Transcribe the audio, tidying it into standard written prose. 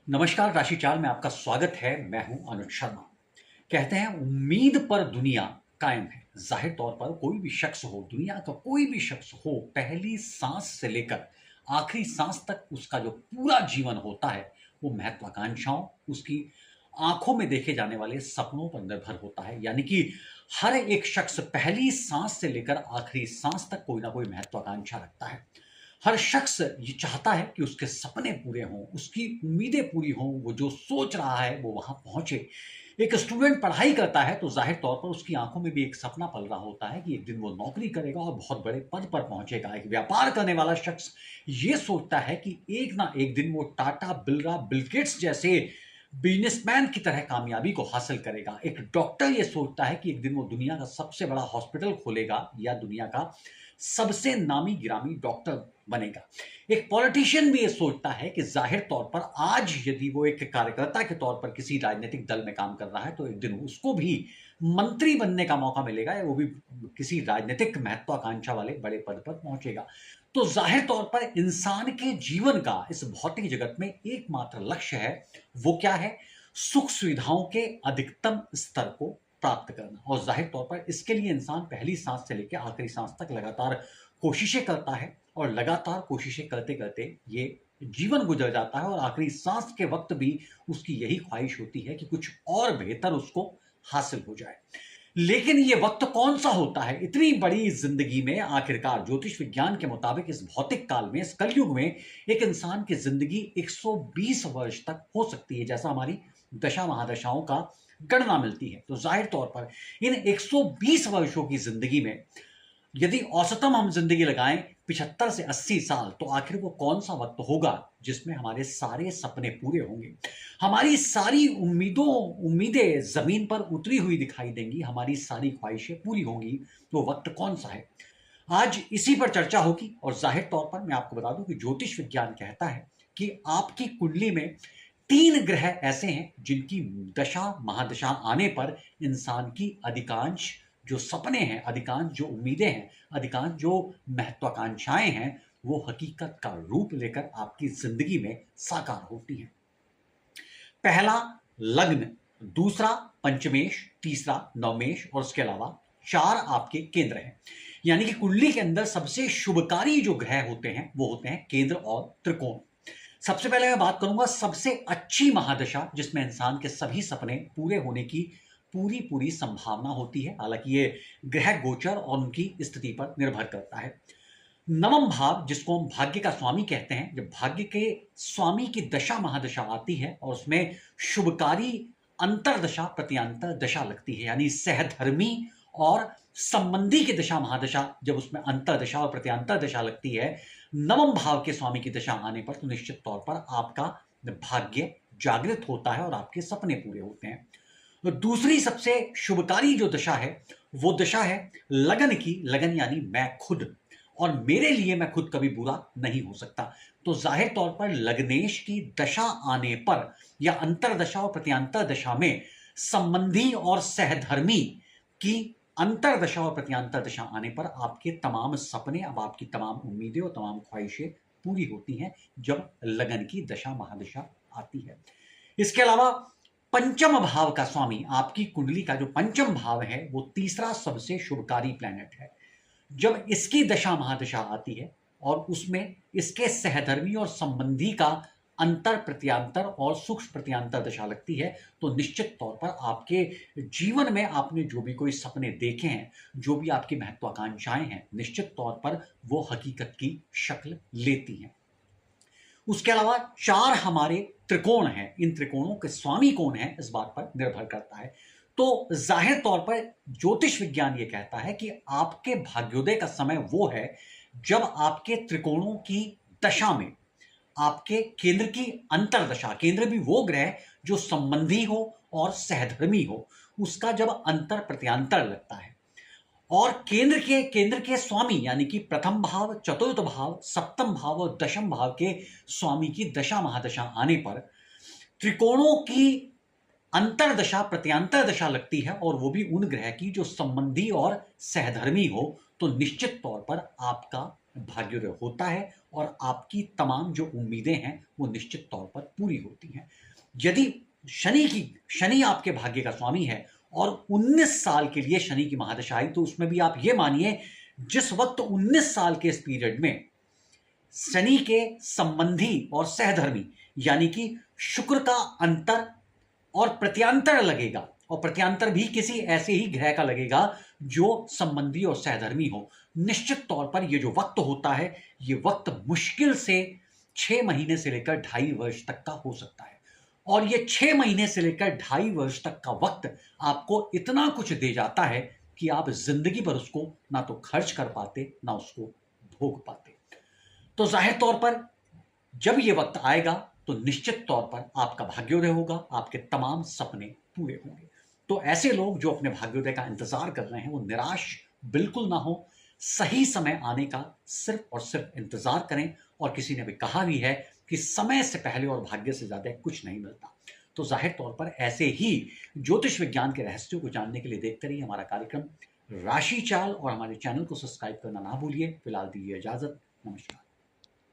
नमस्कार, राशि चाल में आपका स्वागत है। मैं हूं अनुज शर्मा। कहते हैं उम्मीद पर दुनिया कायम है। जाहिर तौर पर कोई भी शख्स हो, दुनिया का कोई भी शख्स हो, पहली सांस से लेकर आखिरी सांस तक उसका जो पूरा जीवन होता है वो महत्वाकांक्षाओं, उसकी आंखों में देखे जाने वाले सपनों पर निर्भर होता है। यानी कि हर एक शख्स पहली सांस से लेकर आखिरी सांस तक कोई ना कोई महत्वाकांक्षा रखता है। हर शख्स ये चाहता है कि उसके सपने पूरे हों, उसकी उम्मीदें पूरी हों, वो जो सोच रहा है वो वहाँ पहुँचे। एक स्टूडेंट पढ़ाई करता है तो ज़ाहिर तौर पर उसकी आँखों में भी एक सपना पल रहा होता है कि एक दिन वो नौकरी करेगा और बहुत बड़े पद पर पहुँचेगा। एक व्यापार करने वाला शख्स ये सोचता है कि एक ना एक दिन वो टाटा, बिरला, बिल गेट्स जैसे बिज़नेसमैन की तरह कामयाबी को हासिल करेगा। एक डॉक्टर ये सोचता है कि एक दिन वो दुनिया का सबसे बड़ा हॉस्पिटल खोलेगा या दुनिया का सबसे नामी-गिरामी डॉक्टर बनेगा। एक पॉलिटिशियन भी ये सोचता है कि ज़ाहिर तौर पर आज यदि वो एक कार्यकर्ता के तौर पर किसी राजनीतिक दल में काम कर रहा है, तो एक दिन उसको भी मंत्री बनने का मौका मिलेगा या वो भी किसी राजनीतिक महत्वाकांक्षा वाले बड़े पद पर पहुँचेगा। तो ज़ाहिर तौर पर इंसान के जीवन का इस भौतिक जगत में एकमात्र लक्ष्य है, वो क्या है? सुख-सुविधाओं के अधिकतम स्तर को प्राप्त करना। और ज़ाहिर तौर पर इसके लिए इंसान पहली साँस से लेके आखिरी साँस तक लगातार कोशिशें करता है और लगातार कोशिशें करते-करते ये जीवन गुज़र जाता है और आखिरी साँस के वक़्त भी उसकी यही ख़्वाहिश होती है कि कुछ और बेहतर उसको हासिल हो जाए। लेकिन ये वक़्त कौन-सा होता है? इतनी बड़ी ज़िंदगी में आखिरकार ज्योतिष विज्ञान के मुताबिक इस भौतिक काल में, इस कलयुग में एक इंसान की ज़िंदगी 120 वर्ष तक हो सकती है, जैसा हमारी दशा-महादशाओं का गणना मिलती है। तो ज़ाहिर तौर पर इन 120 वर्षों की ज़िंदगी में यदि औसतन हम ज़िंदगी लगाएँ 75 से 80 साल, तो आखिर वो कौन-सा वक़्त होगा जिसमें हमारे सारे सपने पूरे होंगे? हमारी सारी उम्मीदें ज़मीन पर उतरी हुई दिखाई देंगी, हमारी सारी ख़्वाहिशें पूरी होंगी, वो वक़्त कौन-सा है? आज इसी पर चर्चा होगी और ज़ाहिर तौर पर मैं आपको बता दूँ कि ज्योतिष विज्ञान कहता है कि आपकी कुंडली में 3 ग्रह ऐसे हैं जिनकी दशा, महादशा आने पर इंसान की अधिकांश जो सपने हैं, अधिकांश जो उम्मीदें हैं, अधिकांश जो महत्वाकांक्षाएँ हैं, वो हकीकत का रूप लेकर आपकी ज़िंदगी में साकार होती हैं। पहला लग्न, दूसरा पंचमेश, तीसरा नवमेश और उसके अलावा 4 आपके केंद्र हैं। यानी कि कुंडली के अंदर सबसे शुभकारी जो ग्रह होते हैं, वो होते हैं केंद्र और त्रिकोण। सबसे पहले मैं बात करूँगा सबसे अच्छी महादशा जिसमें इंसान के सभी सपने पूरे होने की पूरी-पूरी संभावना होती है। हालाँकि ये ग्रह गोचर और उनकी स्थिति पर निर्भर करता है। नवम भाव जिसको हम भाग्य का स्वामी कहते हैं, जब भाग्य के स्वामी की दशा महादशा आती है और उसमें शुभकारी अंतरदशा प्रत्यांतर दशा लगती है, यानी सहधर्मी और संबंधी की दशा महादशा जब उसमें अंतरदशा और प्रत्यांतर दशा लगती है, नवम भाव के स्वामी की दशा आने पर तो निश्चित तौर पर आपका भाग्य जागृत होता है और आपके सपने पूरे होते हैं। तो दूसरी सबसे शुभकारी जो दशा है, वो दशा है लगन की। लगन यानी मैं खुद, और मेरे लिए मैं खुद कभी बुरा नहीं हो सकता। तो ज़ाहिर तौर पर लग्नेश की दशा आने पर या अंतरदशा और प्रत्यांतर दशा में संबंधी और सहधर्मी की अंतरदशा और प्रत्यांतर दशा आने पर आपके तमाम सपने, अब आपकी तमाम उम्मीदें और तमाम ख्वाहिशें पूरी होती हैं जब लगन की दशा महादशा आती है। इसके अलावा पंचम भाव का स्वामी, आपकी कुंडली का जो पंचम भाव है, वो तीसरा सबसे शुभकारी प्लैनेट है। जब इसकी दशा महादशा आती है और उसमें इसके सहधर्मी और संबंधी का अंतर प्रत्यांतर और सूक्ष्म प्रत्यांतर दशा लगती है, तो निश्चित तौर पर आपके जीवन में आपने जो भी कोई सपने देखे हैं, जो भी आपकी महत्वाकांक्षाएं हैं, निश्चित तौर पर वो हकीकत की शक्ल लेती हैं। उसके अलावा 4 हमारे त्रिकोण हैं। इन त्रिकोणों के स्वामी कौन है, इस बात पर निर्भर करता है। तो ज़ाहिर तौर पर ज्योतिष विज्ञान ये कहता है कि आपके भाग्योदय का समय वो है, जब आपके त्रिकोणों की दशा में आपके केंद्र की अंतर्दशा, केंद्र भी वो ग्रह जो संबंधी हो और सहधर्मी हो, उसका जब अंतर प्रत्यांतर लगता है और केंद्र के स्वामी यानी कि प्रथम भाव, चतुर्थ भाव, सप्तम भाव और दशम भाव के स्वामी की दशा महादशा आने पर त्रिकोणों की अंतरदशा प्रत्यांतर दशा लगती है और वो भी उन ग्रह की जो संबंधी और सहधर्मी हो, तो निश्चित तौर पर आपका भाग्योदय होता है और आपकी तमाम जो उम्मीदें हैं वो निश्चित तौर पर पूरी होती हैं। यदि शनि आपके भाग्य का स्वामी है और 19 साल के लिए शनि की महादशा आई, तो उसमें भी आप ये मानिए जिस वक्त 19 साल के इस पीरियड में शनि के संबंधी और सहधर्मी यानी कि शुक्र का अंतर और प्रत्यांतर लगेगा, और प्रत्यांतर भी किसी ऐसे ही ग्रह का लगेगा जो संबंधी और सहधर्मी हो, निश्चित तौर पर ये जो वक्त होता है, ये वक्त मुश्किल से 6 महीने से लेकर 2.5 वर्ष तक का हो सकता है। और ये 6 महीने से लेकर 2.5 वर्ष तक का वक्त आपको इतना कुछ दे जाता है कि आप जिंदगी भर उसको ना तो खर्च कर पाते, ना उसको भोग पाते। तो जाहिर तौर पर जब ये वक्त आएगा तो निश्चित तौर पर आपका भाग्योदय होगा, आपके तमाम सपने पूरे होंगे। तो ऐसे लोग जो अपने भाग्योदय का इंतजार कर रहे हैं वो निराश बिल्कुल ना हो, सही समय आने का सिर्फ और सिर्फ इंतजार करें। और किसी ने भी कहा भी है कि समय से पहले और भाग्य से ज्यादा कुछ नहीं मिलता। तो जाहिर तौर पर ऐसे ही ज्योतिष विज्ञान के रहस्यों को जानने के लिए देखते रहिए हमारा कार्यक्रम राशि चाल, और हमारे चैनल को सब्सक्राइब करना ना भूलिए। फिलहाल दीजिए इजाजत, नमस्कार।